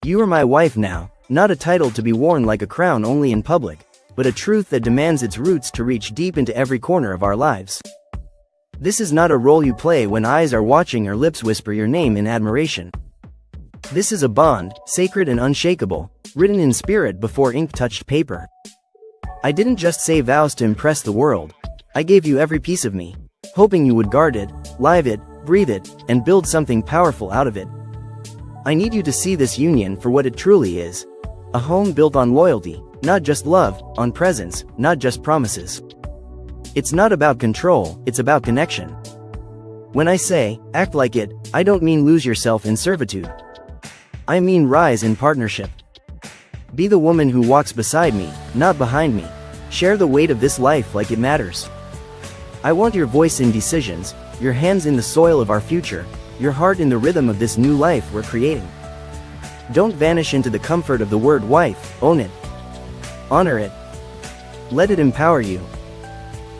You are my wife now, not a title to be worn like a crown only in public, but a truth that demands its roots to reach deep into every corner of our lives. This is not a role you play when eyes are watching or lips whisper your name in admiration. This is a bond, sacred and unshakable, written in spirit before ink touched paper. I didn't just say vows to impress the world. I gave you every piece of me, hoping you would guard it, live it, breathe it, and build something powerful out of it. I need you to see this union for what it truly is. A home built on loyalty, not just love, on presence, not just promises. It's not about control, it's about connection. When I say, act like it, I don't mean lose yourself in servitude. I mean rise in partnership. Be the woman who walks beside me, not behind me. Share the weight of this life like it matters. I want your voice in decisions, your hands in the soil of our future, your heart in the rhythm of this new life we're creating. Don't vanish into the comfort of the word wife, own it. Honor it. Let it empower you.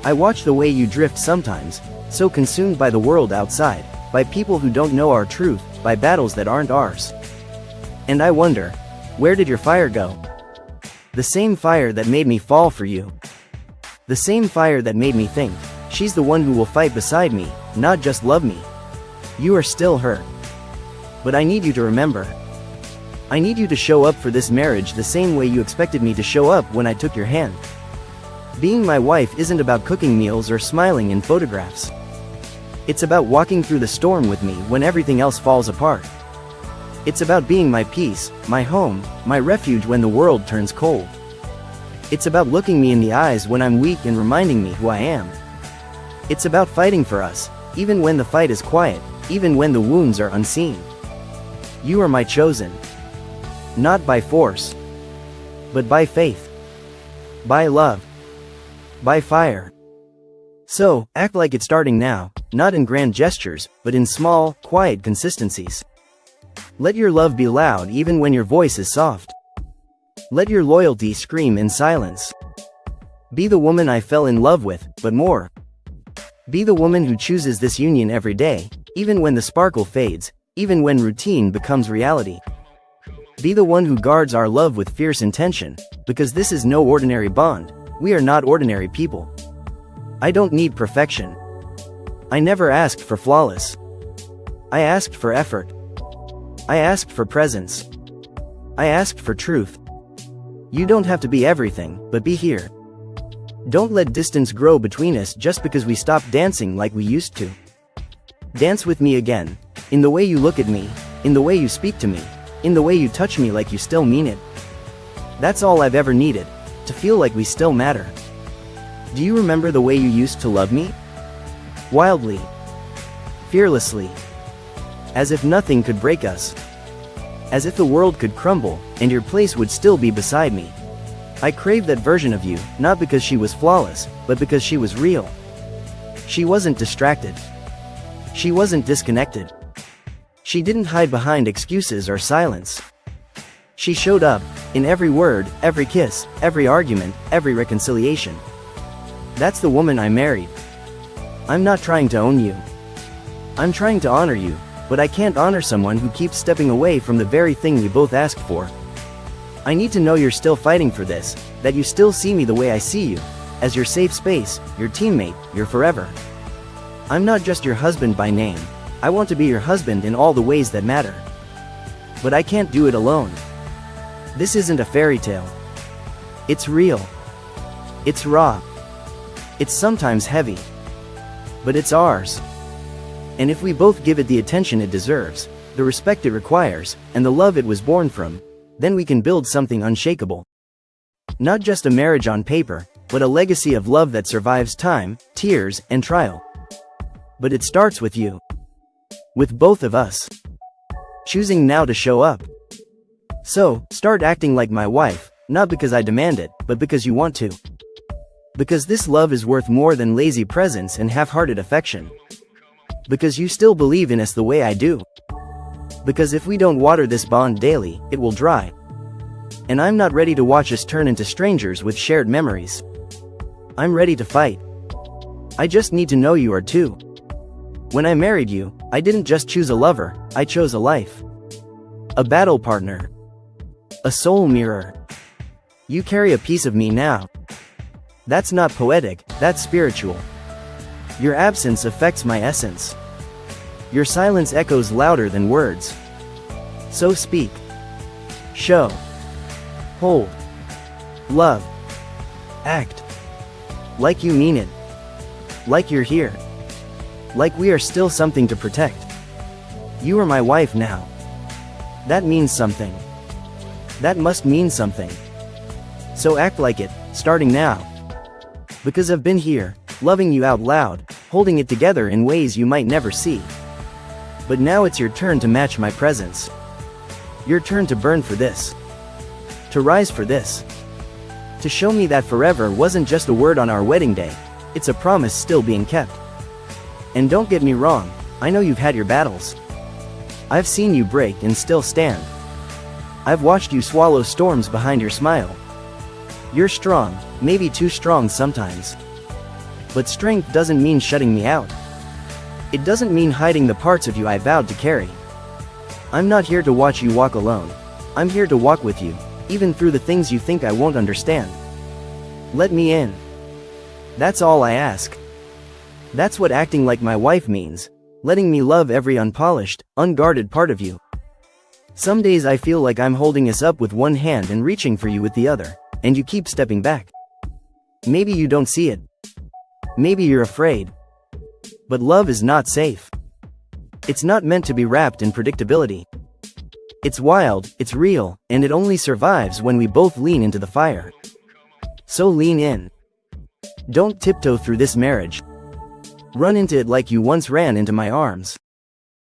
I watch the way you drift sometimes, so consumed by the world outside, by people who don't know our truth, by battles that aren't ours. And I wonder, where did your fire go? The same fire that made me fall for you. The same fire that made me think, she's the one who will fight beside me, not just love me. You are still her. But I need you to remember. I need you to show up for this marriage the same way you expected me to show up when I took your hand. Being my wife isn't about cooking meals or smiling in photographs. It's about walking through the storm with me when everything else falls apart. It's about being my peace, my home, my refuge when the world turns cold. It's about looking me in the eyes when I'm weak and reminding me who I am. It's about fighting for us, even when the fight is quiet, even when the wounds are unseen. You are my chosen. Not by force, but by faith. By love. By fire. So, act like it's starting now, not in grand gestures, but in small, quiet consistencies. Let your love be loud even when your voice is soft. Let your loyalty scream in silence. Be the woman I fell in love with, but more. Be the woman who chooses this union every day, even when the sparkle fades, even when routine becomes reality. Be the one who guards our love with fierce intention, because this is no ordinary bond. We are not ordinary people. I don't need perfection. I never asked for flawless. I asked for effort. I asked for presence. I asked for truth. You don't have to be everything, but be here. Don't let distance grow between us just because we stopped dancing like we used to. Dance with me again, in the way you look at me, in the way you speak to me, in the way you touch me like you still mean it. That's all I've ever needed, to feel like we still matter. Do you remember the way you used to love me? Wildly. Fearlessly. As if nothing could break us. As if the world could crumble, and your place would still be beside me. I craved that version of you, not because she was flawless, but because she was real. She wasn't distracted. She wasn't disconnected. She didn't hide behind excuses or silence. She showed up, in every word, every kiss, every argument, every reconciliation. That's the woman I married. I'm not trying to own you. I'm trying to honor you, but I can't honor someone who keeps stepping away from the very thing we both asked for. I need to know you're still fighting for this, that you still see me the way I see you, as your safe space, your teammate, your forever. I'm not just your husband by name. I want to be your husband in all the ways that matter. But I can't do it alone. This isn't a fairy tale. It's real. It's raw. It's sometimes heavy. But it's ours. And if we both give it the attention it deserves, the respect it requires, and the love it was born from, then we can build something unshakable. Not just a marriage on paper, but a legacy of love that survives time, tears, and trial. But it starts with you. With both of us. Choosing now to show up. So, start acting like my wife, not because I demand it, but because you want to. Because this love is worth more than lazy presence and half-hearted affection. Because you still believe in us the way I do. Because if we don't water this bond daily, it will dry. And I'm not ready to watch us turn into strangers with shared memories. I'm ready to fight. I just need to know you are too. When I married you, I didn't just choose a lover, I chose a life. A battle partner. A soul mirror. You carry a piece of me now. That's not poetic, that's spiritual. Your absence affects my essence. Your silence echoes louder than words. So speak. Show. Hold. Love. Act. Like you mean it. Like you're here. Like we are still something to protect. You are my wife now. That means something. That must mean something. So act like it, starting now. Because I've been here, loving you out loud, holding it together in ways you might never see. But now it's your turn to match my presence. Your turn to burn for this. To rise for this. To show me that forever wasn't just a word on our wedding day, it's a promise still being kept. And don't get me wrong, I know you've had your battles. I've seen you break and still stand. I've watched you swallow storms behind your smile. You're strong, maybe too strong sometimes. But strength doesn't mean shutting me out. It doesn't mean hiding the parts of you I vowed to carry. I'm not here to watch you walk alone. I'm here to walk with you, even through the things you think I won't understand. Let me in. That's all I ask. That's what acting like my wife means, letting me love every unpolished, unguarded part of you. Some days I feel like I'm holding us up with one hand and reaching for you with the other, and you keep stepping back. Maybe you don't see it. Maybe you're afraid. But love is not safe. It's not meant to be wrapped in predictability. It's wild, it's real, and it only survives when we both lean into the fire. So lean in. Don't tiptoe through this marriage. Run into it like you once ran into my arms.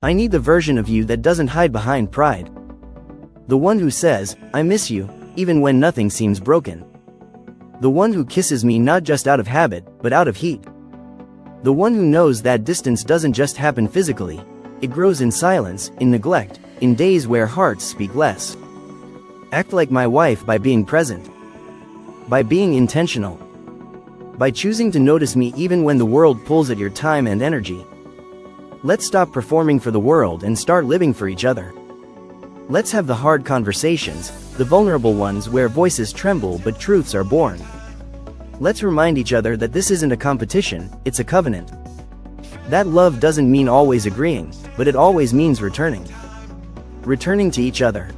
I need the version of you that doesn't hide behind pride. The one who says, I miss you, even when nothing seems broken. The one who kisses me not just out of habit, but out of heat. The one who knows that distance doesn't just happen physically. It grows in silence, in neglect, in days where hearts speak less. Act like my wife by being present. By being intentional. By choosing to notice me even when the world pulls at your time and energy. Let's stop performing for the world and start living for each other. Let's have the hard conversations, the vulnerable ones where voices tremble but truths are born. Let's remind each other that this isn't a competition, it's a covenant. That love doesn't mean always agreeing, but it always means returning. Returning to each other.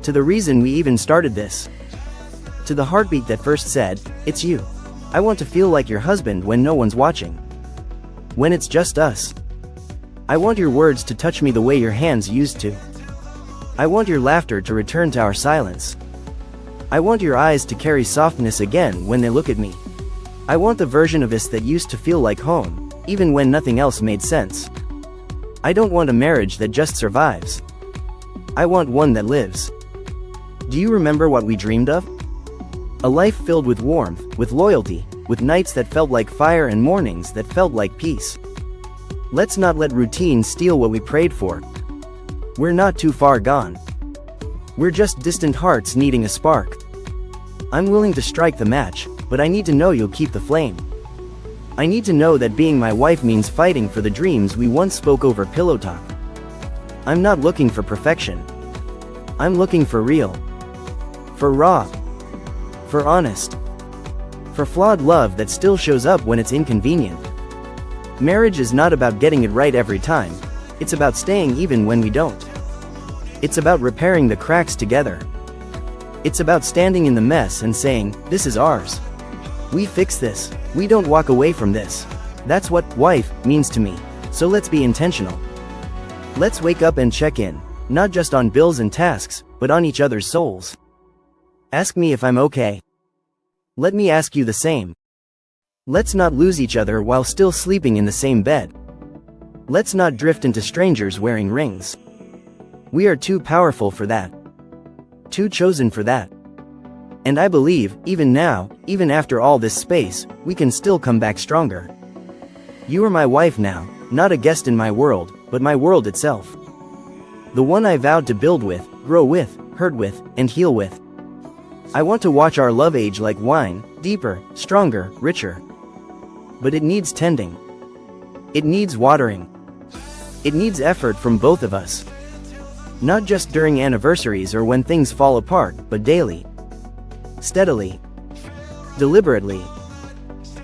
To the reason we even started this. To the heartbeat that first said, it's you. I want to feel like your husband when no one's watching. When it's just us. I want your words to touch me the way your hands used to. I want your laughter to return to our silence. I want your eyes to carry softness again when they look at me. I want the version of us that used to feel like home, even when nothing else made sense. I don't want a marriage that just survives. I want one that lives. Do you remember what we dreamed of? A life filled with warmth, with loyalty, with nights that felt like fire and mornings that felt like peace. Let's not let routine steal what we prayed for. We're not too far gone. We're just distant hearts needing a spark. I'm willing to strike the match, but I need to know you'll keep the flame. I need to know that being my wife means fighting for the dreams we once spoke over pillow talk. I'm not looking for perfection. I'm looking for real. For raw. For honest. For flawed love that still shows up when it's inconvenient. Marriage is not about getting it right every time. It's about staying even when we don't. It's about repairing the cracks together. It's about standing in the mess and saying, this is ours. We fix this. We don't walk away from this. That's what wife means to me. So let's be intentional. Let's wake up and check in, not just on bills and tasks, but on each other's souls. Ask me if I'm okay. Let me ask you the same. Let's not lose each other while still sleeping in the same bed. Let's not drift into strangers wearing rings. We are too powerful for that. Too chosen for that. And I believe, even now, even after all this space, we can still come back stronger. You are my wife now, not a guest in my world, but my world itself. The one I vowed to build with, grow with, hurt with, and heal with. I want to watch our love age like wine, deeper, stronger, richer. But it needs tending. It needs watering. It needs effort from both of us. Not just during anniversaries or when things fall apart, but daily. Steadily. Deliberately.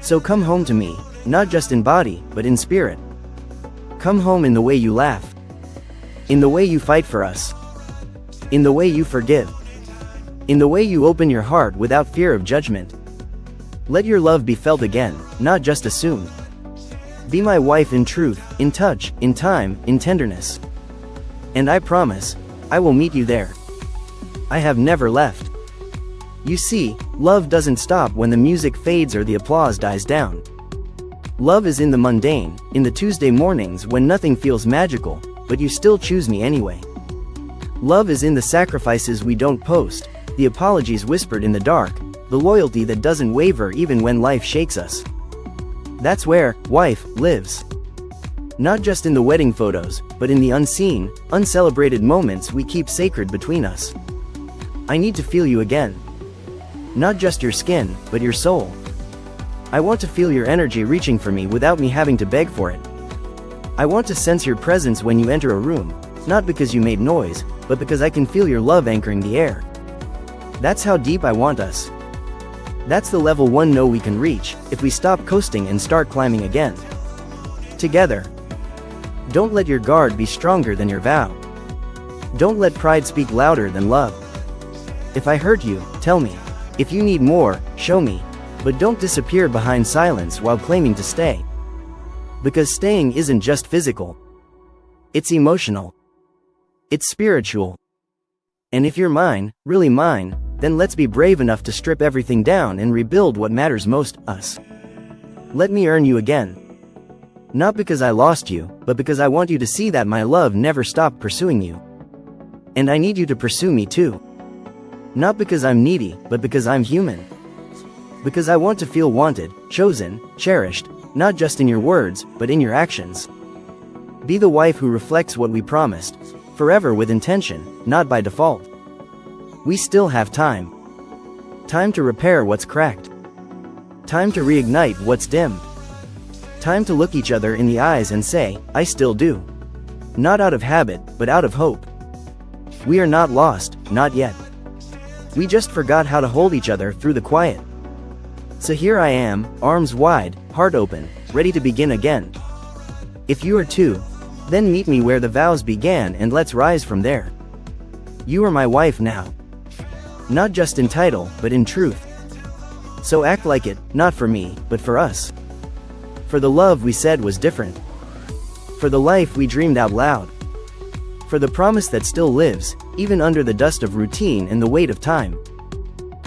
So come home to me, not just in body, but in spirit. Come home in the way you laugh. In the way you fight for us. In the way you forgive. In the way you open your heart without fear of judgment. Let your love be felt again, not just assumed. Be my wife in truth, in touch, in time, in tenderness. And I promise, I will meet you there. I have never left. You see, love doesn't stop when the music fades or the applause dies down. Love is in the mundane, in the Tuesday mornings when nothing feels magical, but you still choose me anyway. Love is in the sacrifices we don't post, the apologies whispered in the dark, the loyalty that doesn't waver even when life shakes us. That's where wife lives. Not just in the wedding photos, but in the unseen, uncelebrated moments we keep sacred between us. I need to feel you again. Not just your skin, but your soul. I want to feel your energy reaching for me without me having to beg for it. I want to sense your presence when you enter a room, not because you made noise, but because I can feel your love anchoring the air. That's how deep I want us. That's the level 1 know we can reach, if we stop coasting and start climbing again. Together. Don't let your guard be stronger than your vow. Don't let pride speak louder than love. If I hurt you, tell me. If you need more, show me. But don't disappear behind silence while claiming to stay. Because staying isn't just physical. It's emotional. It's spiritual. And if you're mine, really mine, then let's be brave enough to strip everything down and rebuild what matters most, us. Let me earn you again. Not because I lost you, but because I want you to see that my love never stopped pursuing you. And I need you to pursue me too. Not because I'm needy, but because I'm human. Because I want to feel wanted, chosen, cherished, not just in your words, but in your actions. Be the wife who reflects what we promised, forever with intention, not by default. We still have time. Time to repair what's cracked. Time to reignite what's dim. Time to look each other in the eyes and say, I still do. Not out of habit, but out of hope. We are not lost, not yet. We just forgot how to hold each other through the quiet. So here I am, arms wide, heart open, ready to begin again. If you are too, then meet me where the vows began and let's rise from there. You are my wife now. Not just in title, but in truth. So act like it, not for me, but for us. For the love we said was different. For the life we dreamed out loud. For the promise that still lives, even under the dust of routine and the weight of time.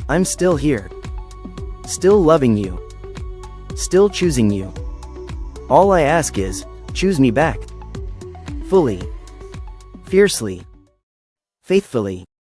I'm still here. Still loving you. Still choosing you. All I ask is, choose me back. Fully. Fiercely. Faithfully.